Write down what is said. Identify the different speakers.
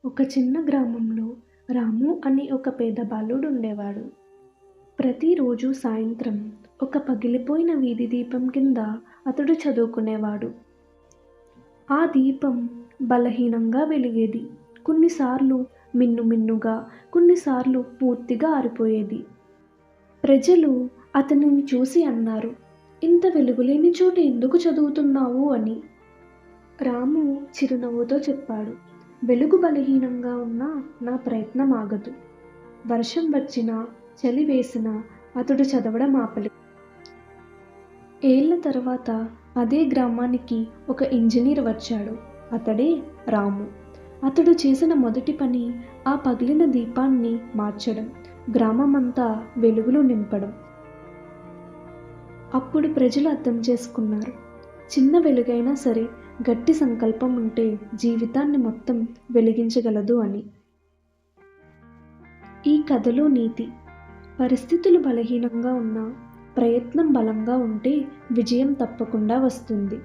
Speaker 1: ఒక చిన్న గ్రామంలో రాము అనే ఒక పేద బాలుడు ఉండేవాడు. ప్రతిరోజు సాయంత్రం ఒక పగిలిపోయిన వీధి దీపం కింద అతడు చదువుకునేవాడు. ఆ దీపం బలహీనంగా వెలిగేది. కొన్నిసార్లు మిన్నుమిన్నుగా, కొన్నిసార్లు పూర్తిగా ఆరిపోయేది. ప్రజలు అతనిని చూసి అన్నారు, "ఇంత వెలుగులేని చోట ఎందుకు చదువుతున్నావు" అని. రాము చిరునవ్వుతో చెప్పాడు, "వెలుగు బలహీనంగా ఉన్నా నా ప్రయత్నం ఆగదు." వర్షం వచ్చినా, చలి వేసినా అతడు చదవడం ఆపలేదు. ఏళ్ల తర్వాత అదే గ్రామానికి ఒక ఇంజనీర్ వచ్చాడు. అతడే రాము. అతడు చేసిన మొదటి పని ఆ పగిలిన దీపాన్ని మార్చడం, గ్రామమంతా వెలుగులు నింపడం. అప్పుడు ప్రజలు అర్థం చేసుకున్నారు, చిన్న వెలుగైనా సరే గట్టి సంకల్పం ఉంటే జీవితాన్ని మొత్తం వెలిగించగలదు అని. ఈ కథలో నీతి: పరిస్థితులు బలహీనంగా ఉన్నా ప్రయత్నం బలంగా ఉంటే విజయం తప్పకుండా వస్తుంది.